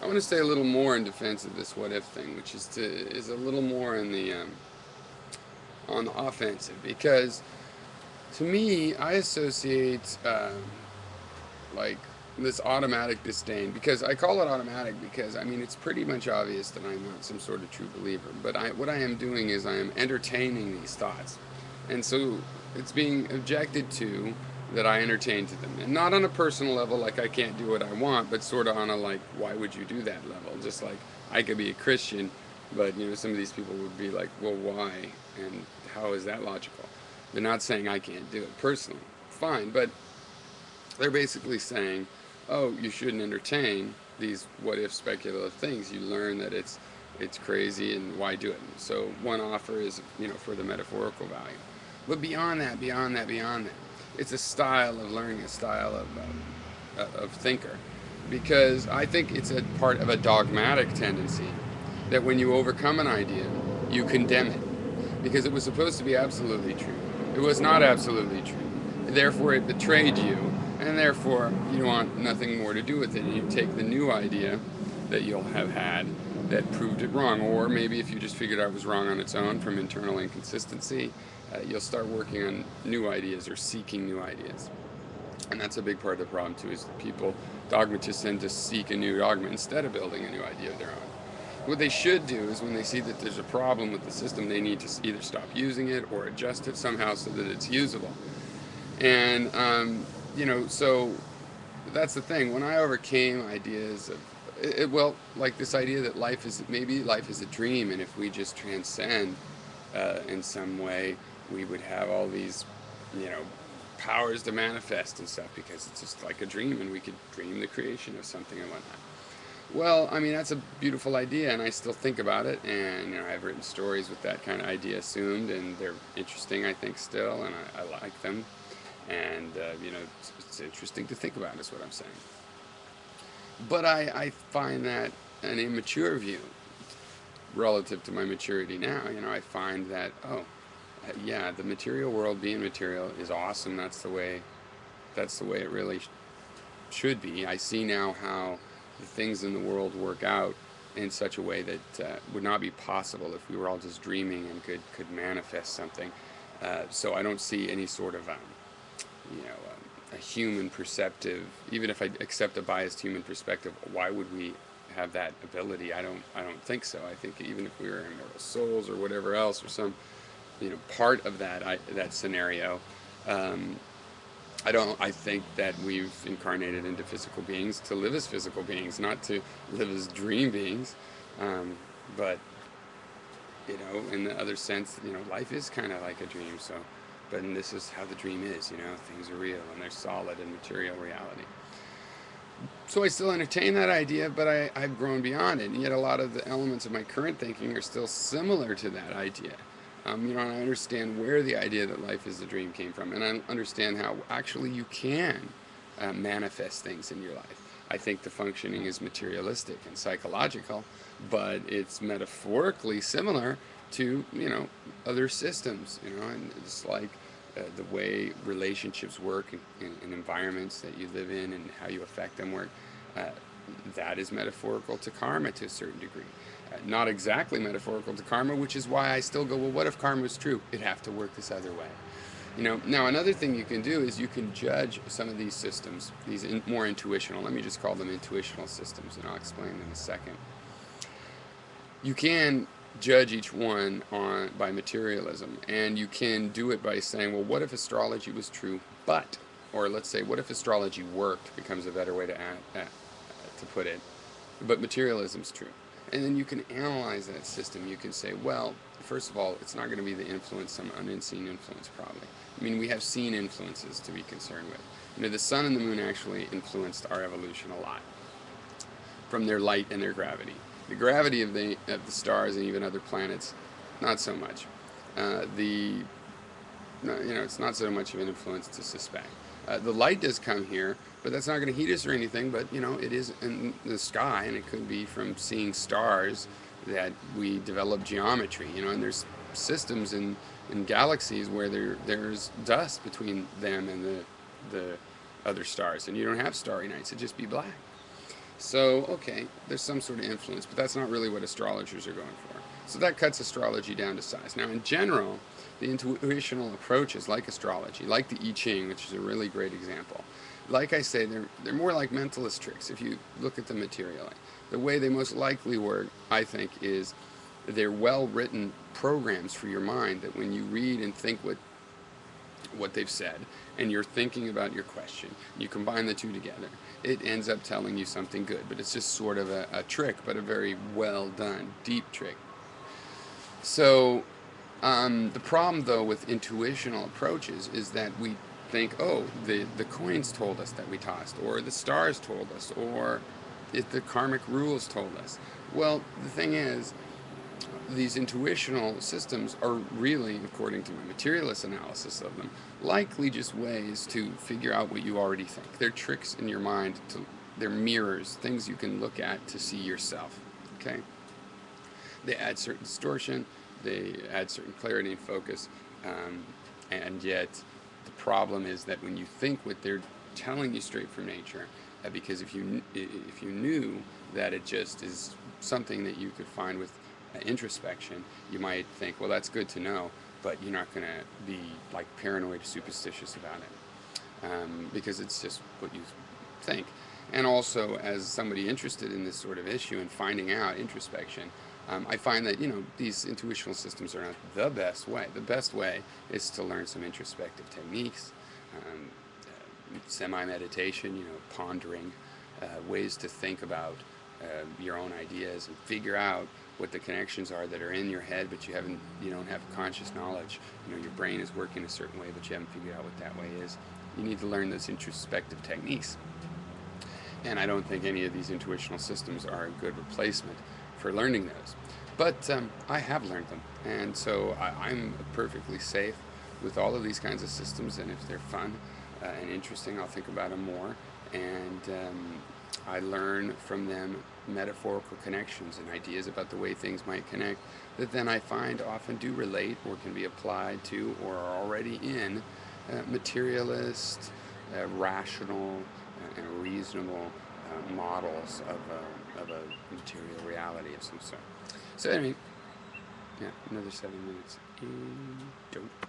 I want to stay a little more in defense of this what if thing, which is a little more in the on the offensive, because to me I associate like this automatic disdain, because I call it automatic because I mean it's pretty much obvious that I'm not some sort of true believer, but what I am doing is I am entertaining these thoughts, and so it's being objected to that I entertain to them, and not on a personal level like I can't do what I want, but sort of on a like why would you do that level, just like I could be a Christian, but you know some of these people would be like, well, why, and how is that logical? They're not saying I can't do it personally, fine, but they're basically saying, oh, you shouldn't entertain these what if speculative things. You learn that it's crazy, and why do it? So one offer is, you know, for the metaphorical value. But beyond that, it's a style of learning, a style of thinker. Because I think it's a part of a dogmatic tendency that when you overcome an idea, you condemn it. Because it was supposed to be absolutely true. It was not absolutely true. Therefore, it betrayed you, and therefore, you want nothing more to do with it. And you take the new idea that you'll have had that proved it wrong. Or maybe if you just figured out it was wrong on its own from internal inconsistency, you'll start working on new ideas or seeking new ideas. And that's a big part of the problem too, is that people, dogmatists, tend to seek a new dogma instead of building a new idea of their own. What they should do is when they see that there's a problem with the system, they need to either stop using it or adjust it somehow so that it's usable. And, you know, so that's the thing. When I overcame ideas of, well, like this idea that life is, maybe life is a dream, and if we just transcend in some way, we would have all these, you know, powers to manifest and stuff because it's just like a dream and we could dream the creation of something and whatnot. Well, I mean, that's a beautiful idea, and I still think about it, and you know, I've written stories with that kind of idea assumed, and they're interesting, I think, still, and I like them, and you know, it's interesting to think about, is what I'm saying. But I find that an immature view relative to my maturity now. You know, I find that, oh, yeah, the material world being material is awesome. That's the way it really should be. I see now how the things in the world work out in such a way that would not be possible if we were all just dreaming and could manifest something. So I don't see any sort of you know a human perceptive. Even if I accept a biased human perspective, why would we have that ability? I don't think so. I think even if we were immortal souls or whatever else, or some, you know, part of that scenario. Um, I don't. I think that we've incarnated into physical beings to live as physical beings, not to live as dream beings. Um, but you know, in the other sense, you know, life is kind of like a dream. So, but and this is how the dream is. You know, things are real and they're solid in material reality. So I still entertain that idea, but I've grown beyond it, and yet a lot of the elements of my current thinking are still similar to that idea. You know, and I understand where the idea that life is a dream came from, and I understand how actually you can manifest things in your life. I think the functioning is materialistic and psychological, but it's metaphorically similar to, you know, other systems. You know, and it's like the way relationships work and environments that you live in and how you affect them work. Uh, that is metaphorical to karma to a certain degree. Not exactly metaphorical to karma, which is why I still go, well, what if karma is true? It'd have to work this other way. You know, now another thing you can do is you can judge some of these systems, these more intuitional, let me just call them intuitional systems, and I'll explain in a second. You can judge each one by materialism, and you can do it by saying, well, what if astrology was true, but, or let's say, what if astrology worked, becomes a better way to put it, but materialism's true. And then you can analyze that system. You can say, well, first of all, it's not going to be the influence, some unseen influence, probably. I mean, we have seen influences to be concerned with. You know, the sun and the moon actually influenced our evolution a lot from their light and their gravity. The gravity of the stars and even other planets, not so much. The You know, it's not so much of an influence to suspect. The light does come here, but that's not going to heat us or anything. But you know, it is in the sky, and it could be from seeing stars that we develop geometry. You know, and there's systems in galaxies where there's dust between them and the other stars, and you don't have starry nights. It'd just be black. So, okay, there's some sort of influence, but that's not really what astrologers are going for. So that cuts astrology down to size. Now, in general, the intuitional approaches, like astrology, like the I Ching, which is a really great example, like I say, they're more like mentalist tricks if you look at them materially. The way they most likely work, I think, is they're well written programs for your mind that when you read and think what they've said, and you're thinking about your question, you combine the two together, it ends up telling you something good. But it's just sort of a trick, but a very well done, deep trick. So the problem, though, with intuitional approaches is that we think, oh, the coins told us that we tossed, or the stars told us, or the karmic rules told us. Well, the thing is, these intuitional systems are really, according to my materialist analysis of them, likely just ways to figure out what you already think. They're tricks in your mind, they're mirrors, things you can look at to see yourself. Okay? They add certain distortion, they add certain clarity and focus, and yet the problem is that when you think what they're telling you straight from nature, because if you knew that it just is something that you could find with introspection, you might think, well, that's good to know, but you're not going to be like paranoid or superstitious about it, because it's just what you think. And also, as somebody interested in this sort of issue and finding out introspection, I find that these intuitional systems are not the best way. The best way is to learn some introspective techniques, semi-meditation, pondering, ways to think about your own ideas and figure out what the connections are that are in your head, but you don't have conscious knowledge. Your brain is working a certain way, but you haven't figured out what that way is. You need to learn those introspective techniques. And I don't think any of these intuitional systems are a good replacement for learning those. But I have learned them, and so I'm perfectly safe with all of these kinds of systems. And if they're fun and interesting, I'll think about them more. And I learn from them metaphorical connections and ideas about the way things might connect that then I find often do relate or can be applied to or are already in materialist, rational, and reasonable models of a material reality of some sort. So anyway, yeah, another 7 minutes. And don't.